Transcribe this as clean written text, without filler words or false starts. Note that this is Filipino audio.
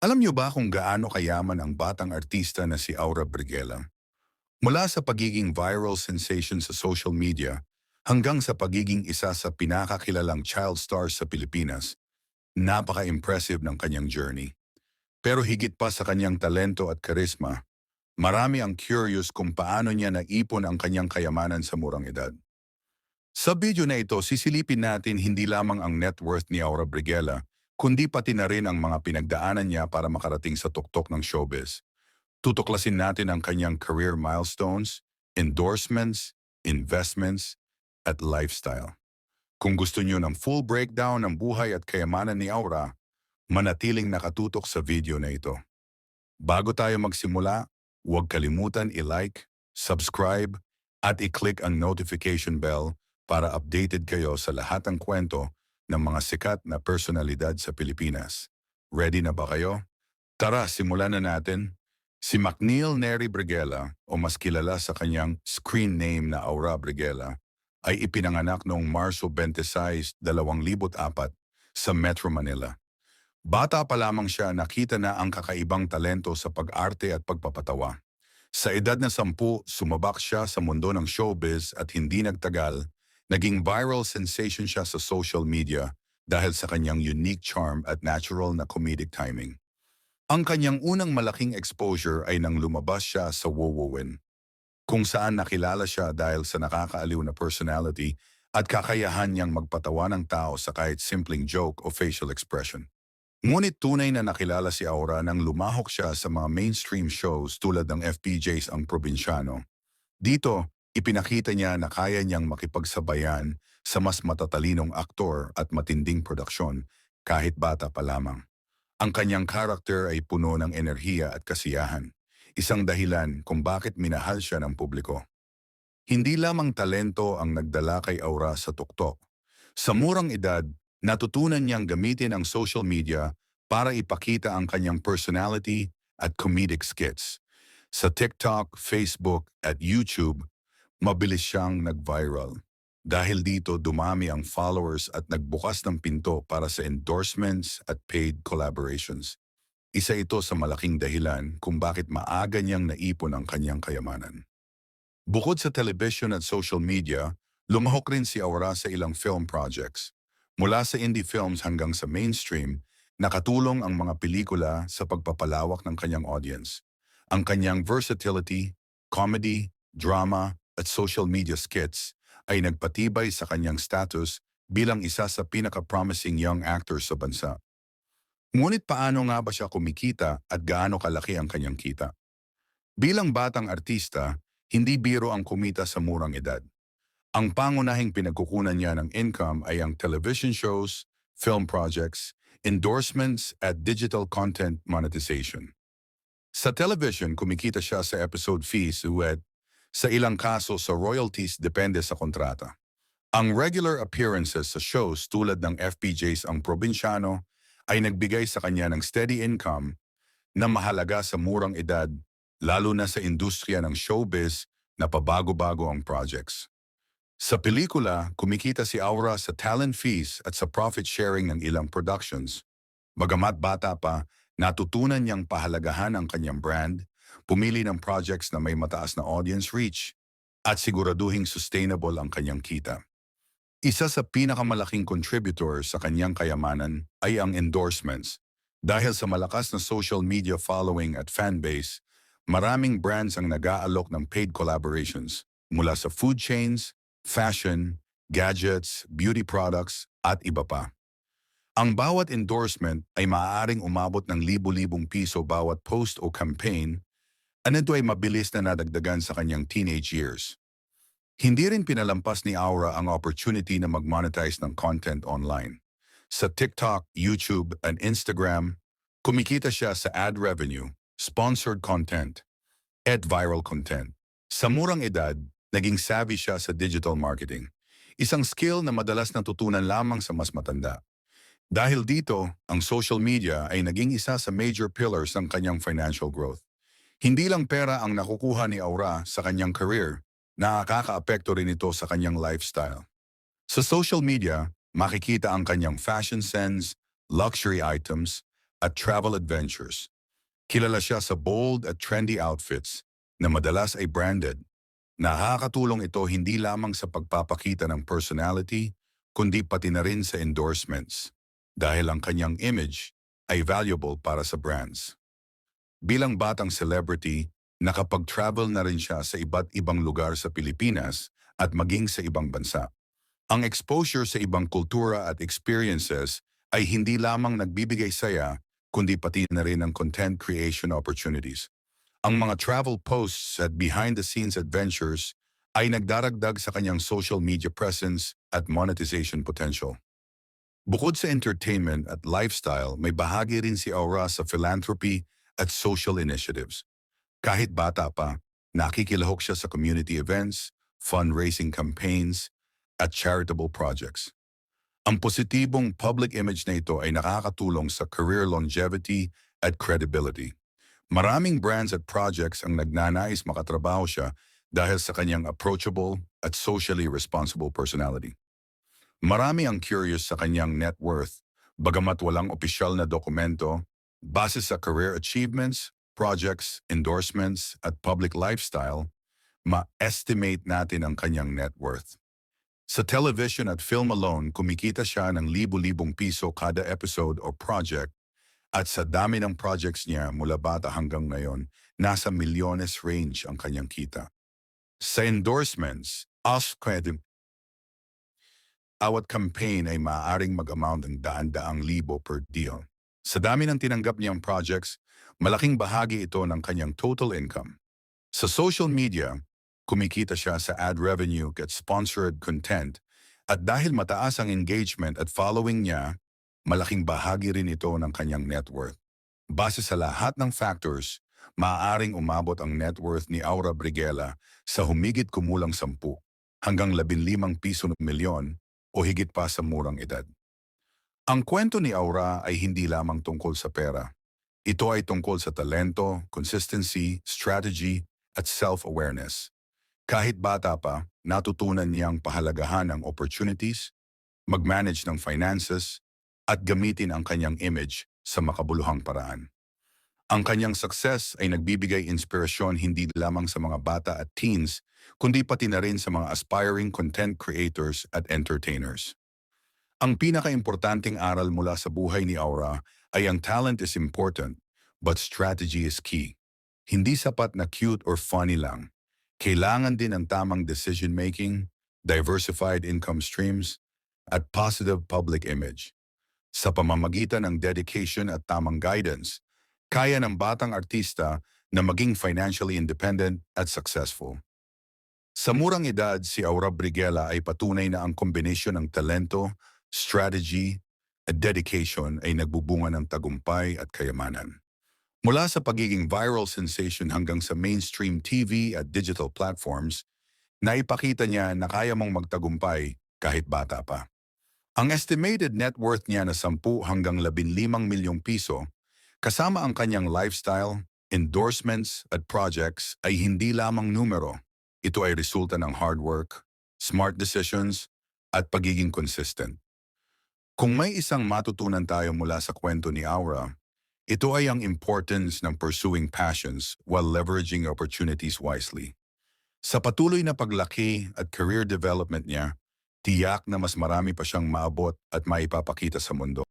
Alam niyo ba kung gaano kayaman ang batang artista na si Aura Brigela? Mula sa pagiging viral sensation sa social media hanggang sa pagiging isa sa pinakakilalang child stars sa Pilipinas, napaka-impressive ng kanyang journey. Pero higit pa sa kanyang talento at karisma, marami ang curious kung paano niya naipon ang kanyang kayamanan sa murang edad. Sa video na ito, sisilipin natin hindi lamang ang net worth ni Aura Brigela, kundi pati na rin ang mga pinagdaanan niya para makarating sa tuktok ng showbiz. Tutuklasin natin ang kanyang career milestones, endorsements, investments, at lifestyle. Kung gusto niyo ng full breakdown ng buhay at kayamanan ni Aura, manatiling nakatutok sa video na ito. Bago tayo magsimula, huwag kalimutan i-like, subscribe, at i-click ang notification bell para updated kayo sa lahat ng kwento ng mga sikat na personalidad sa Pilipinas. Ready na ba kayo? Tara, simulan na natin. Si McNeil Neri Brigela, o mas kilala sa kanyang screen name na Aura Brigela, ay ipinanganak noong Marso 26, 2004 sa Metro Manila. Bata pa lamang siya, nakita na ang kakaibang talento sa pag-arte at pagpapatawa. Sa edad na 10, sumabak siya sa mundo ng showbiz at hindi nagtagal, naging viral sensation siya sa social media dahil sa kanyang unique charm at natural na comedic timing. Ang kanyang unang malaking exposure ay nang lumabas siya sa Wowowin, kung saan nakilala siya dahil sa nakakaaliw na personality at kakayahan niyang magpatawa ng tao sa kahit simpleng joke o facial expression. Ngunit tunay na nakilala si Aura nang lumahok siya sa mga mainstream shows tulad ng FPJ's Ang Probinsyano. Dito, ipinakita niya na kaya niyang makipagsabayan sa mas matatalinong aktor at matinding produksyon kahit bata pa lamang. Ang kanyang karakter ay puno ng enerhiya at kasiyahan, isang dahilan kung bakit minahal siya ng publiko. Hindi lamang talento ang nagdala kay Aura sa tuktok. Sa murang edad, natutunan niyang gamitin ang social media para ipakita ang kanyang personality at comedic skits. Sa TikTok, Facebook at YouTube, mabilis siyang nag-viral. Dahil dito, dumami ang followers at nagbukas ng pinto para sa endorsements at paid collaborations. Isa ito sa malaking dahilan kung bakit maaga niyang naipon ang kanyang kayamanan. Bukod sa television at social media, lumahok rin si Aura sa ilang film projects. Mula sa indie films hanggang sa mainstream, nakatulong ang mga pelikula sa pagpapalawak ng kanyang audience. Ang kanyang versatility, comedy, drama, at social media skits ay nagpatibay sa kanyang status bilang isa sa pinaka-promising young actors sa bansa. Ngunit paano nga ba siya kumikita at gaano kalaki ang kanyang kita? Bilang batang artista, hindi biro ang kumita sa murang edad. Ang pangunahing pinagkukunan niya ng income ay ang television shows, film projects, endorsements at digital content monetization. Sa television, kumikita siya sa episode fees, duet, sa ilang kaso sa royalties depende sa kontrata. Ang regular appearances sa shows tulad ng FPJ's Ang Probinsyano ay nagbigay sa kanya ng steady income na mahalaga sa murang edad, lalo na sa industriya ng showbiz na pabago-bago ang projects. Sa pelikula, kumikita si Aura sa talent fees at sa profit sharing ng ilang productions. Bagamat bata pa, natutunan niyang pahalagahan ang kanyang brand, pumili ng projects na may mataas na audience reach, at siguraduhing sustainable ang kanyang kita. Isa sa pinakamalaking contributor sa kanyang kayamanan ay ang endorsements. Dahil sa malakas na social media following at fanbase, maraming brands ang nag-aalok ng paid collaborations mula sa food chains, fashion, gadgets, beauty products, at iba pa. Ang bawat endorsement ay maaaring umabot ng libu-libong piso bawat post o campaign, at ito ay mabilis na nadagdagan sa kanyang teenage years. Hindi rin pinalampas ni Aura ang opportunity na mag-monetize ng content online. Sa TikTok, YouTube, and Instagram, kumikita siya sa ad revenue, sponsored content, at viral content. Sa murang edad, naging savvy siya sa digital marketing, isang skill na madalas natutunan lamang sa mas matanda. Dahil dito, ang social media ay naging isa sa major pillars ng kanyang financial growth. Hindi lang pera ang nakukuha ni Aura sa kanyang career, nakakaapekto rin ito sa kanyang lifestyle. Sa social media, makikita ang kanyang fashion sense, luxury items, at travel adventures. Kilala siya sa bold at trendy outfits na madalas ay branded. Nakakatulong ito hindi lamang sa pagpapakita ng personality, kundi pati na rin sa endorsements. Dahil ang kanyang image ay valuable para sa brands. Bilang batang celebrity, nakapag-travel na rin siya sa iba't ibang lugar sa Pilipinas at maging sa ibang bansa. Ang exposure sa ibang kultura at experiences ay hindi lamang nagbibigay saya, kundi pati na rin ng content creation opportunities. Ang mga travel posts at behind-the-scenes adventures ay nagdaragdag sa kanyang social media presence at monetization potential. Bukod sa entertainment at lifestyle, may bahagi rin si Aura sa philanthropy at social initiatives. Kahit bata pa, nakikilahok siya sa community events, fundraising campaigns, at charitable projects. Ang positibong public image na ito ay nakakatulong sa career longevity at credibility. Maraming brands at projects ang nagnanais makatrabaho siya dahil sa kanyang approachable at socially responsible personality. Marami ang curious sa kanyang net worth, bagamat walang opisyal na dokumento, base sa career achievements, projects, endorsements, at public lifestyle, ma-estimate natin ang kanyang net worth. Sa television at film alone, kumikita siya ng libu-libong piso kada episode o project at sa dami ng projects niya mula bata hanggang ngayon, nasa milyones range ang kanyang kita. Sa endorsements, awat campaign ay maaaring mag-amount ng daan-daang libo per deal. Sa dami ng tinanggap niyang projects, malaking bahagi ito ng kanyang total income. Sa social media, kumikita siya sa ad revenue at sponsored content at dahil mataas ang engagement at following niya, malaking bahagi rin ito ng kanyang net worth. Base sa lahat ng factors, maaaring umabot ang net worth ni Aura Briguela sa humigit kumulang 10 hanggang 15 piso na milyon o higit pa sa murang edad. Ang kwento ni Aura ay hindi lamang tungkol sa pera. Ito ay tungkol sa talento, consistency, strategy, at self-awareness. Kahit bata pa, natutunan niyang pahalagahan ang opportunities, mag-manage ng finances, at gamitin ang kanyang image sa makabuluhang paraan. Ang kanyang success ay nagbibigay inspirasyon hindi lamang sa mga bata at teens, kundi pati na rin sa mga aspiring content creators at entertainers. Ang pinakaimportanteng aral mula sa buhay ni Aura ay ang talent is important, but strategy is key. Hindi sapat na cute or funny lang. Kailangan din ng tamang decision-making, diversified income streams, at positive public image. Sa pamamagitan ng dedication at tamang guidance, kaya ng batang artista na maging financially independent at successful. Sa murang edad, si Aura Briguela ay patunay na ang kombinasyon ng talento, strategy, at dedication ay nagbubunga ng tagumpay at kayamanan. Mula sa pagiging viral sensation hanggang sa mainstream TV at digital platforms, naipakita niya na kaya mong magtagumpay kahit bata pa. Ang estimated net worth niya na 10 hanggang 15 milyong piso, kasama ang kanyang lifestyle, endorsements at projects ay hindi lamang numero. Ito ay resulta ng hard work, smart decisions, at pagiging consistent. Kung may isang matutunan tayo mula sa kwento ni Aura, ito ay ang importance ng pursuing passions while leveraging opportunities wisely. Sa patuloy na paglaki at career development niya, tiyak na mas marami pa siyang maabot at maipapakita sa mundo.